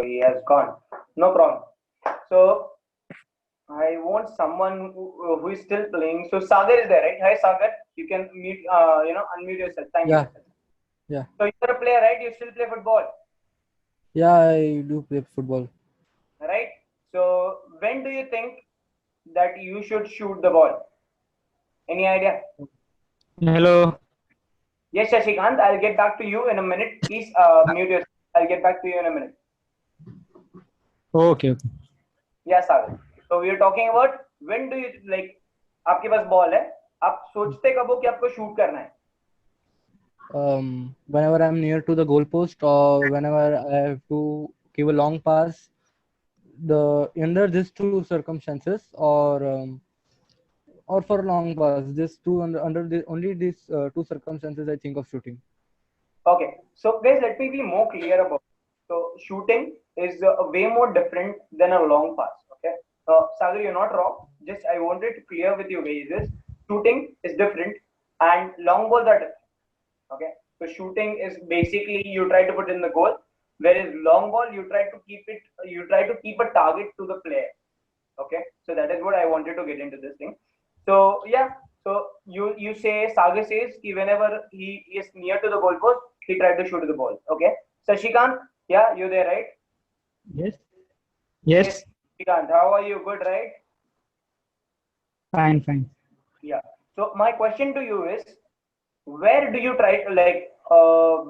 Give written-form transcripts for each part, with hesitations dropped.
he has gone. No problem. So I want someone who is still playing. So Sagar is there, right? Hi Sagar, you can mute, unmute yourself. Thank you. Yeah, yeah, So you're a player, right? You still play football, yeah. I do play football. right? So when do you think that you should shoot the ball? Any idea? Hello. Yes, Shashikant, I'll get back to you in a minute. Please mute yourself. I'll get back to you in a minute. Okay, okay. Yeah, Sagar. So we are talking about when do you like आपके पास ball है, आप सोचते कब हो कि आपको shoot करना है? Whenever I'm near to the goalpost or whenever I have to give a long pass, under these two circumstances or for long pass, this two under the only these two circumstances I think of shooting. Okay, so guys, let me be more clear about it. So shooting is way more different than a long pass. Okay, Sagar, you're not wrong. Just I wanted to clear with you guys this: shooting is different, and long balls are different. Okay, so shooting is basically you try to put in the goal, whereas long ball you try to keep it, you try to keep a target to the player. Okay, so that is what I wanted to get into this thing. So yeah, so you say Sagar says कि whenever he is near to the goalpost, he tried to shoot the ball. Okay, Sashikant, yeah, you there, right? Yes. Yes. Sashikant, how are you? Good, right? Fine, fine. Yeah. So my question to you is, where do you try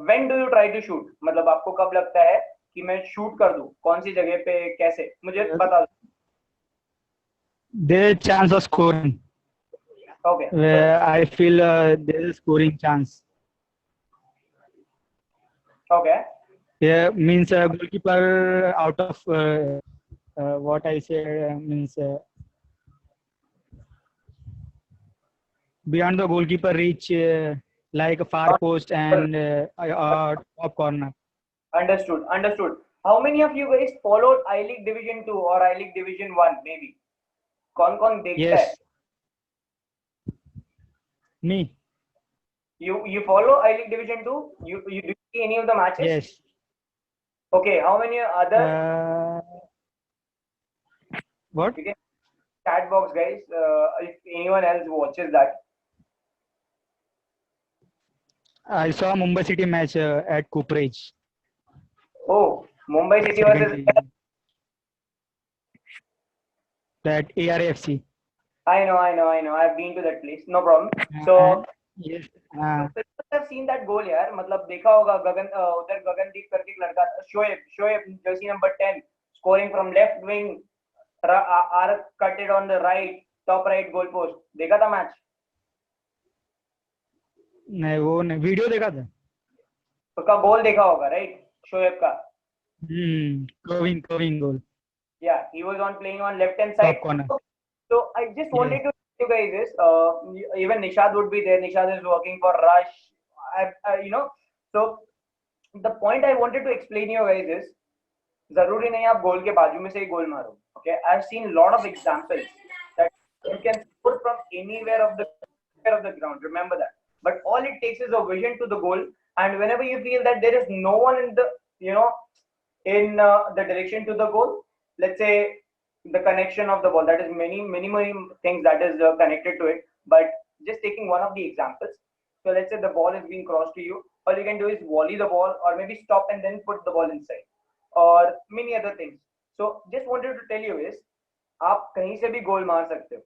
when do you try to shoot? मतलब आपको कब लगता है कि मैं shoot कर दूं? कौन सी जगह पे कैसे? मुझे बता दो. There is chance of scoring. Okay. Where I feel there is scoring chance. Okay. Yeah, means goalkeeper out of what I say means beyond the goalkeeper reach like a far post and top corner. Understood. Understood. How many of you guys followed I League Division 2 or I League Division 1 maybe? कौन देखता है? Yes. Me. You follow I League Division 2? You do you see any of the matches? Yes. Okay. How many other? What? You can chat box, guys. If anyone else watches that. I saw Mumbai City match at Cooperage. Oh, Mumbai City versus. That ARFC. I know. I've been to that place. No problem. So. Yes. I've seen that goal यार. मतलब देखा होगा उधर गगनदीप करके एक लड़का Shoaib jersey number 10 scoring from left wing, cut it on the right, top right goal post. देखा था मैच? नहीं वो नहीं वीडियो देखा था. उसका गोल देखा होगा राइट शोएब का. Curving goal. Yeah, he was playing on left hand side. Top corner. So I just wanted to tell you guys this. Even Nishad would be there. Nishad is working for Rush. So the point I wanted to explain you guys is, जरूरी नहीं आप गोल के बाजू में से ही गोल मारो. Okay, I've seen lot of examples that you can score from anywhere of the ground. Remember that. But all it takes is a vision to the goal, and whenever you feel that there is no one in the in the direction to the goal, let's say the connection of the ball, that is many things that is connected to it, but just taking one of the examples. So let's say the ball is being crossed to you, all you can do is volley the ball or maybe stop and then put the ball inside or many other things. So just wanted to tell you is आप कहीं से भी गोल मार सकते हो.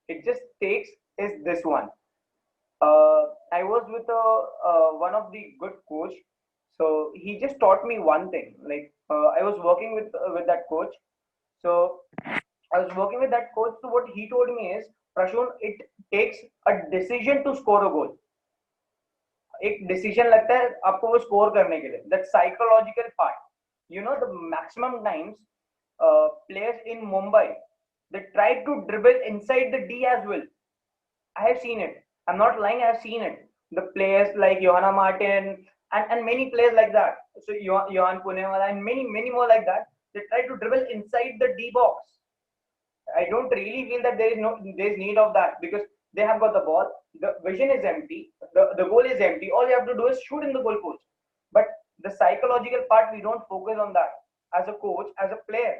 It just takes is this one. I was with one of the good coach, so he just taught me one thing. Like I was working with that coach. So I was working with that coach. So what he told me is, Prashun, it takes a decision to score a goal. एक decision लगता है आपको वो score करने के लिए. That psychological part. The maximum times players in Mumbai, they try to dribble inside the D as well. I have seen it. I'm not lying. I have seen it. The players like Johanna Martin and many players like that. So Johan Punewala and many more like that. They try to dribble inside the D box. I don't really feel that there's need of that because they have got the ball. The vision is empty. The goal is empty. All you have to do is shoot in the goal post. But the psychological part, we don't focus on that. as a coach, as a player,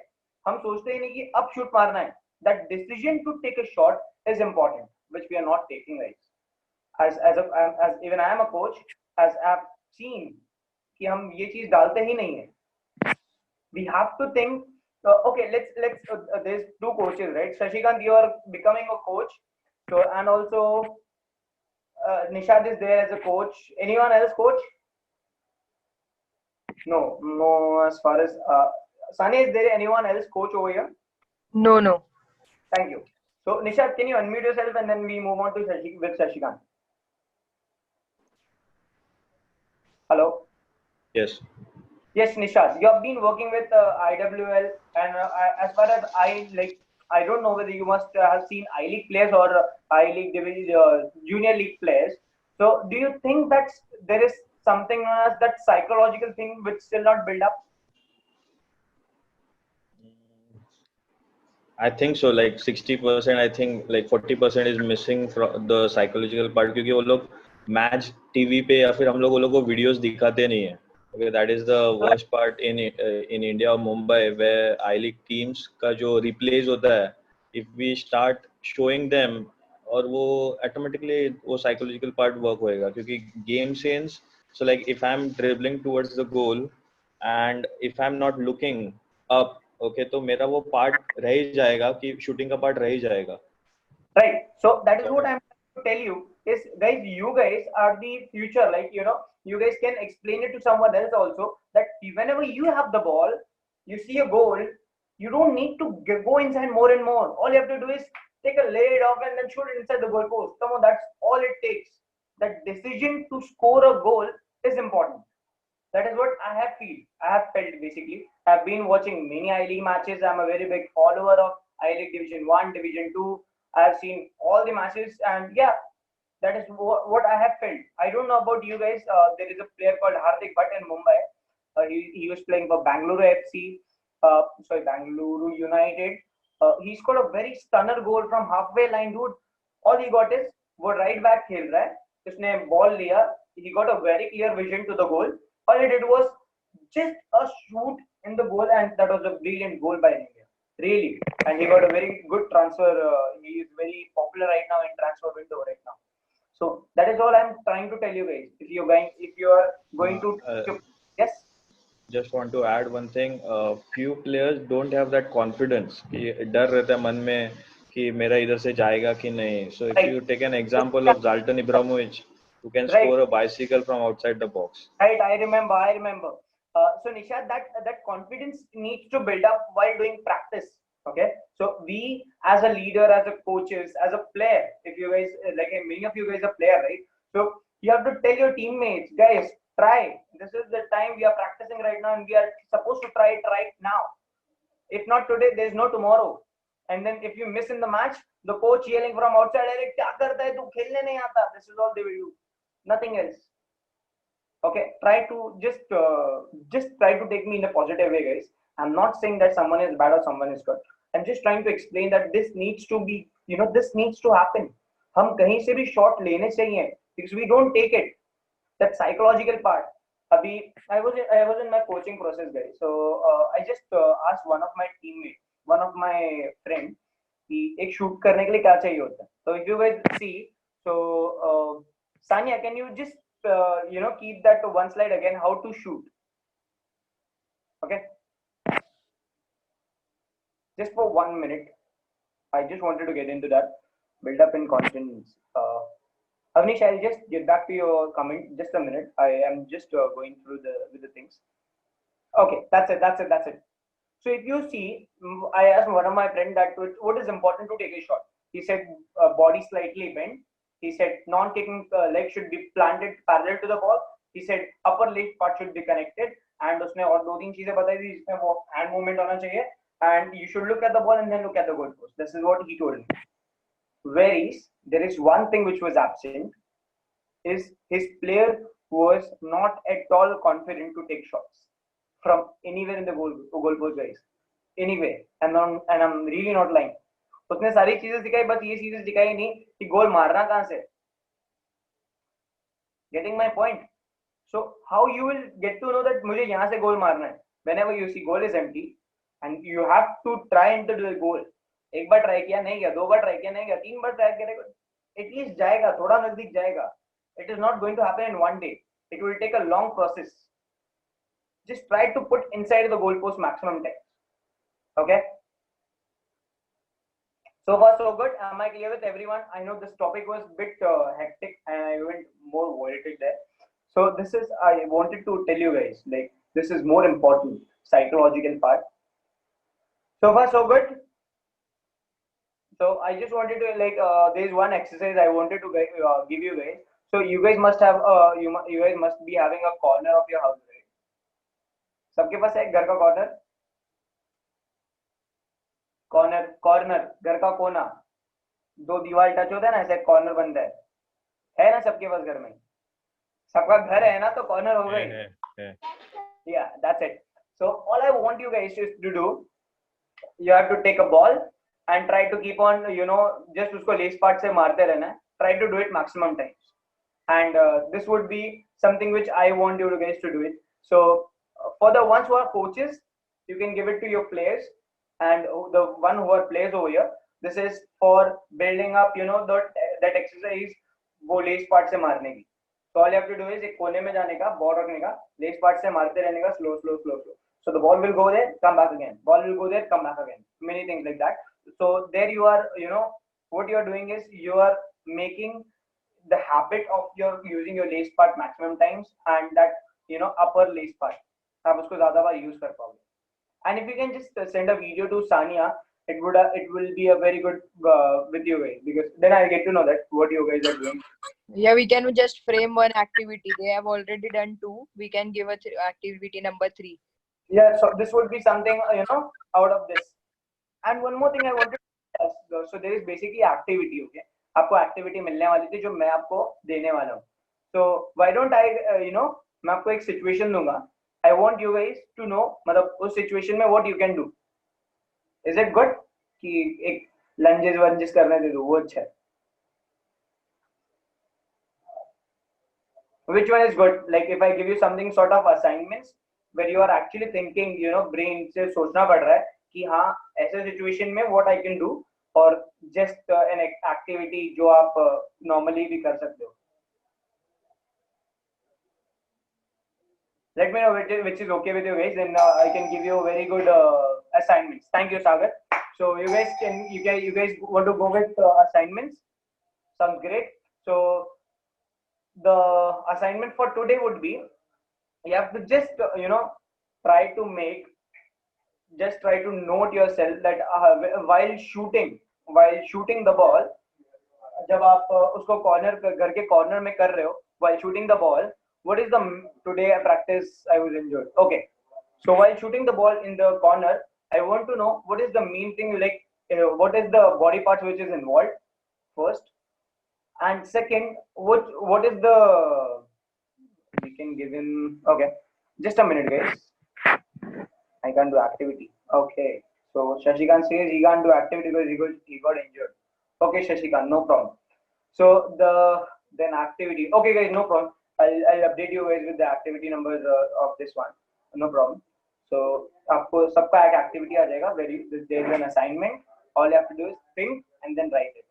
हम सोचते ही नहीं कि अब shoot मारना है. That decision to take a shot is important, which we are not taking, guys. As even I am a coach, as I've seen कि हम ये चीज डालते ही नहीं है. We have to think. Okay, let's. There's two coaches, right? Shashikant, you are becoming a coach, so and also Nishad is there as a coach. Anyone else, coach? No. As far as Sani, is there anyone else coach over here? No. Thank you. So Nishad, can you unmute yourself and then we move on to Shashikant? Hello. Yes. Yes, Nishad, you have been working with IWL, and as far as I don't know whether you must have seen I League players or I League Division, Junior League players. So, do you think that there is something known as that psychological thing which still not built up? I think so. Like 60%, I think like 40% is missing from the psychological part, क्योंकि वो लोग match TV पे या फिर हम लोग वो लोग को वीडियोस दिखाते नहीं है. Okay, that is the worst part in India or Mumbai, where I League teams का जो replays होता है, if we start showing them, और वो automatically वो psychological part work होएगा, क्योंकि game sense. So like if I'm dribbling towards the goal and if I'm not looking up, okay, तो मेरा वो part रह ही जाएगा कि shooting का part रह ही जाएगा. Right. So that is what I'm trying to tell you. Is guys, you guys are the future. Like you guys can explain it to someone else also. That whenever you have the ball, you see a goal, you don't need to go inside more and more. All you have to do is take a lay it off and then shoot it inside the goal post. Come on, that's all it takes. That decision to score a goal is important. That is what I have felt basically. I've been watching many I League matches. I'm a very big follower of I League Division 1, Division 2. I've seen all the matches, and yeah, that is what I have felt. I don't know about you guys. There is a player called Hardik Bhatt in Mumbai. He was playing for Bangalore FC. Bangalore United. He scored a very stunner goal from halfway line, dude. All he got is वो right back खेल रहा है. उसने ball लिया. He got a very clear vision to the goal. All he did was just a shoot in the goal, and that was a brilliant goal by him. Really, and he got a very good transfer. He is very popular right now in transfer window right now. So that is all I'm trying to tell you guys. If you are going to yes. Just want to add one thing. Few players don't have that confidence. कि डर रहता है मन में कि मेरा इधर से जाएगा कि नहीं. So if you take an example of Zlatan Ibrahimovic, who can score a bicycle from outside the box. Right, I remember. So Nishad, that confidence needs to build up while doing practice. Okay, so we as a leader, as a coaches, as a player, if you guys like many of you guys are player, right? So you have to tell your teammates, guys, try. This is the time we are practicing right now, and we are supposed to try it right now. If not today, there is no tomorrow. And then if you miss in the match, the coach yelling from outside, "Arey, kya karta hai? Tu khelne nahi aata." This is all they will do. Nothing else. Okay, try to just try to take me in a positive way, guys. I'm not saying that someone is bad or someone is good. I'm just trying to explain that this needs to be, this needs to happen. हम कहीं से भी shot लेने चाहिए, because we don't take it. That psychological part. अभी I was in my coaching process, guys. So I just asked one of my teammates, one of my friend, कि एक shoot करने के लिए क्या चाहिए होता है. So if you guys see, so Sanya, can you just keep that to one slide again, how to shoot? Okay, just for 1 minute, I just wanted to get into that, build up in confidence. Avnish, I'll just get back to your comment just a minute. I am just going through the things. Okay, that's it. So if you see, I asked one of my friends that what is important to take a shot. He said body slightly bent. He said non-kicking leg should be planted parallel to the ball. He said upper leg part should be connected, and उसने और दो तीन चीजें बताई थी जिसमें वो hand movement होना चाहिए, and you should look at the ball and then look at the goal post. This is what he told me. Whereas there is one thing which was absent, is his player was not at all confident to take shots from anywhere in the goal post, guys. Anywhere, and I'm really not lying. उसने सारी चीजें सिखाई, बस ये चीजें सिखाई नहीं कि गोल मारना कहां से. Getting my point? So how you will get to know that मुझे यहाँ से गोल मारना है? whenever you see goal is empty and you have to try into the goal, एक बार ट्राई किया नहीं गया, दो बार ट्राई किया नहीं गया, तीन बार ट्राई करेगा, एटलीस्ट जाएगा, थोड़ा नजदीक जाएगा. It is not going to happen in one day. It will take a long process. Just try to put inside the goalpost maximum time. Okay. So far so good. Am I clear with everyone? I know this topic was a bit hectic and I went more volatile there. So this is, I wanted to tell you guys, like this is more important, psychological part. So far so good. So I just wanted to like there is one exercise I wanted to give you guys. So you guys must have you guys must be having a corner of your house, right? सबके पास है घर का corner, corner घर का कोना, दो दीवार touch होता है ना, ऐसे कॉर्नर बनता है ना सबके पास घर में, सबका घर है ना तो कॉर्नर हो गई. Yeah, that's it. So all I want you guys is to do, you have to take a ball and try to keep on, you know, just उसको lace part से मारते रहना है. Try to do it maximum times. And this would be something which I want you guys to do it. So for the ones who are coaches, you can give it to your players, and the one who are players over here, this is for building up, you know, that exercise वो lace part से मारने की. So all you have to do is एक कोने में जाने का, ball रखने का, lace part से मारते रहने का, slow. So the ball will go there, come back again. Ball will go there, come back again. Many things like that. So there you are, you know, what you are doing is you are making the habit of your using your lace part maximum times, and that, you know, upper lace part आप उसको ज़्यादा बार use कर पाओगे. And if you can just send a video to Sania, it will be a very good with you guys, because then I get to know that what you guys are doing. Yeah, we can just frame one activity. They have already done 2. We can give a activity number 3. Yeah, so this would be something, you know, out of this. And one more thing I wanted to ask, so there is basically activity, okay? आपको activity मिलने वाली थी जो मैं आपको देने वाला हूँ. So why don't I, you know, मैं आपको एक situation दूंगा. I want you guys to know, मतलब उस situation में what you can do. Is it good कि एक lunges करने दे दो, वो अच्छा है. Which one is good? Like if I give you something sort of assignments where you are actually thinking, you know, brain से सोचना पड़ रहा है कि हाँ ऐसे situation में what I can do, और just an activity जो आप normally भी कर सकते हो. Let me know which is okay with you guys, then I can give you very good assignments. Thank you, Sagar. So you guys want to go with assignments? Sounds great. So the assignment for today would be, you have to just you know, try to note yourself that while shooting the ball, जब आप उसको घर के corner में कर रहे हो, while shooting the ball, what is the today practice I was injured. Okay, so while shooting the ball in the corner, I want to know what is the main thing, like what is the body parts which is involved first, and second, what is the, we can give him, okay, just a minute guys, I can't do activity. Okay, so Shashikant says he can't do activity because he got injured. Okay, Shashikant, no problem. So then activity, okay guys, no problem. I'll update you guys with the activity numbers of this one, no problem. So आपको सबका एक activity आ जाएगा, where there is an assignment. All you have to do is think and then write it.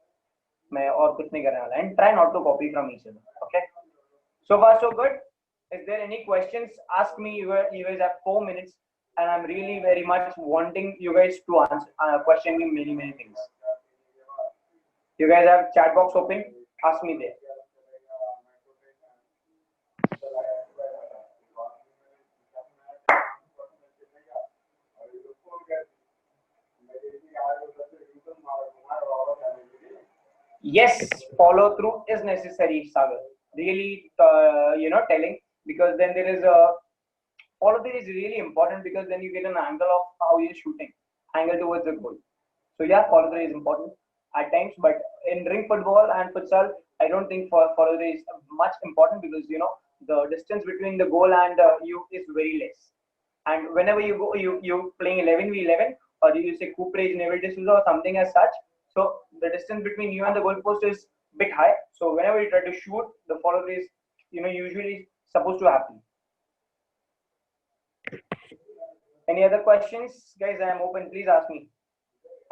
मैं और कुछ नहीं करने वाला, and try not to copy from each other. Okay. So far so good. Is there any questions? Ask me. You guys have 4 minutes, and I'm really very much wanting you guys to answer question me many things. You guys have chat box open. Ask me there. Yes, follow through is necessary, Sagar. Really, you know, telling, because then there is follow through is really important, because then you get an angle of how you're shooting, angle towards the goal. So yeah, follow through is important at times, but in ring football and futsal, I don't think follow through is much important, because you know the distance between the goal and you is very less. And whenever you go, you playing 11v11, or you say Cooperage, Naval D'Souza or something as such. So the distance between you and the goalpost is a bit high. So whenever you try to shoot, the follow through is, you know, usually supposed to happen. Any other questions, guys? I am open. Please ask me.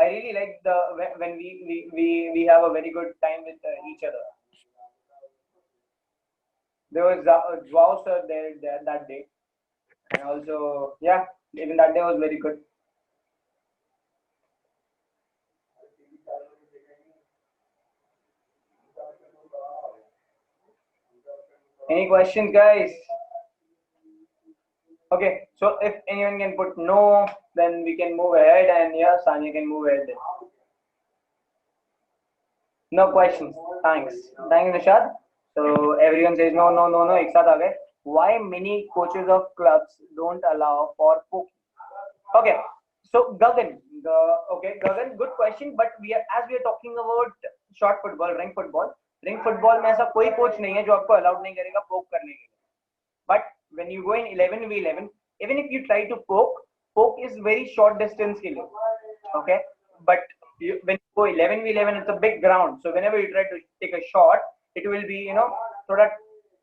I really like the when we have a very good time with each other. There was Joao sir there that day, and also yeah, even that day was very good. Any questions, guys? Okay, so if anyone can put no, then we can move ahead, and yeah, Sanya can move ahead then. No questions. Thanks. Thank you, Nishad. So everyone says no, no, no, no. एक साथ आ गए. Why many coaches of clubs don't allow for poking? Okay. So Gagan, Gagan, good question. But as we are talking about short football, ring football में ऐसा कोई coach नहीं है जो आपको allowed नहीं करेगा poke करने के लिए. But when you go in 11v11, even if you try to poke is very short distance के लिए. Okay. But when you go 11v11, it's a big ground. So whenever you try to take a shot, it will be, थोड़ा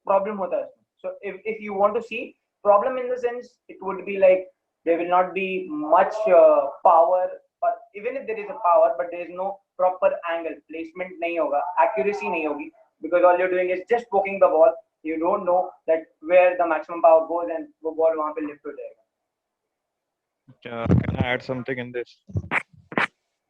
problem होता है. So if you want to see problem in the sense, it would be like there will not be much power, or even if there is a power, but there is no proper angle placement नहीं होगा, accuracy नहीं होगी, because all you're doing is just poking the ball. You don't know that where the maximum power goes and वो ball वहाँ पे lift हो जाएगा. Can I add something in this?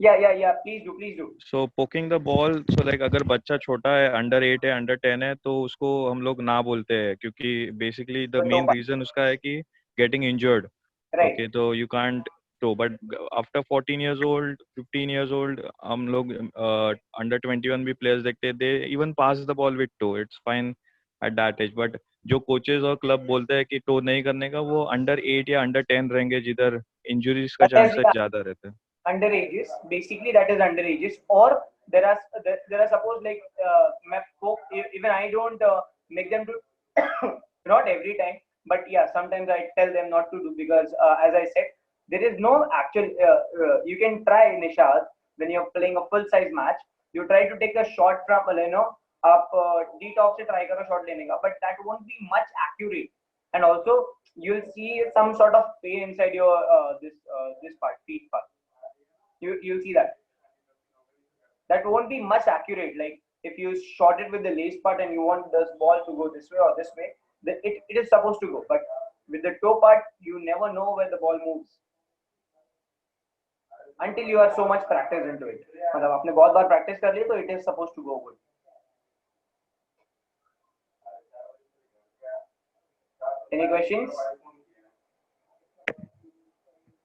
Yeah. Please do. So poking the ball, so like अगर बच्चा छोटा है, under 8 है, under 10 है, तो उसको हम लोग ना बोलते हैं, क्योंकि basically the main reason उसका है कि getting injured. Right. Okay, so you can't throw. But after 14 years old, 15 years old, हम लोग under 21 भी players देखते हैं, they even pass the ball with toe. It's fine at that age. But जो coaches और club बोलते हैं कि toe नहीं करने का, वो under 8 या under 10 रहेंगे, जिधर injuries का chances ज़्यादा रहते हैं. Underages, basically that is underages, or there are suppose like even I don't make them to not every time, but yeah, sometimes I tell them not to do, because as I said, there is no actual you can try, Nishad, when you're playing a full size match, you try to take a shot from आप detox से try करो shot लेने का, but that won't be much accurate, and also you'll see some sort of pain inside your this part, feet part. You'll see that won't be much accurate. Like if you shot it with the lace part and you want this ball to go this way or this way, it is supposed to go, but with the toe part, you never know where the ball moves until you have so much practice into it. मतलब आपने बहुत बार practice कर लिया, तो it is supposed to go good. Any questions?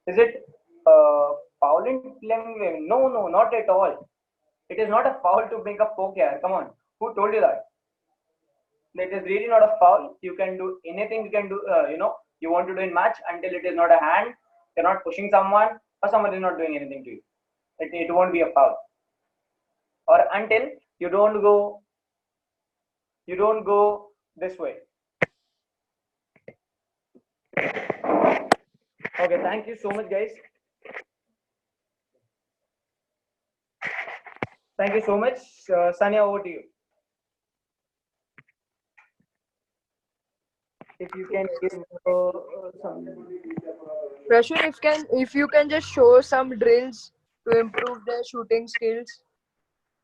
Is it foul in playing? No, not at all. It is not a foul to make a poke here. Come on, who told you that? It is really not a foul. You can do anything. You can do, you want to do in match until it is not a hand. You're not pushing someone, or someone is not doing anything to you. It won't be a foul. Or until you don't go this way. Okay, thank you so much, guys. Thank you so much. Sanya, over to you. If you can give some. Prashun, if you can just show some drills to improve their shooting skills.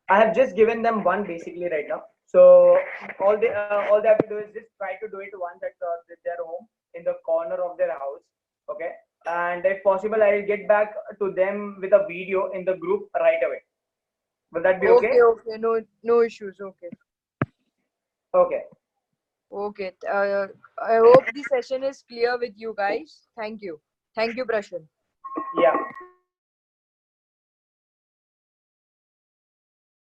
I have just given them one basically right now. So all they have to do is just try to do it once at their home in the corner of their house. Okay, and if possible, I will get back to them with a video in the group right away. Will that be okay? Okay. No issues. Okay. Okay. I hope the session is clear with you guys. Thank you, Prashun. Yeah.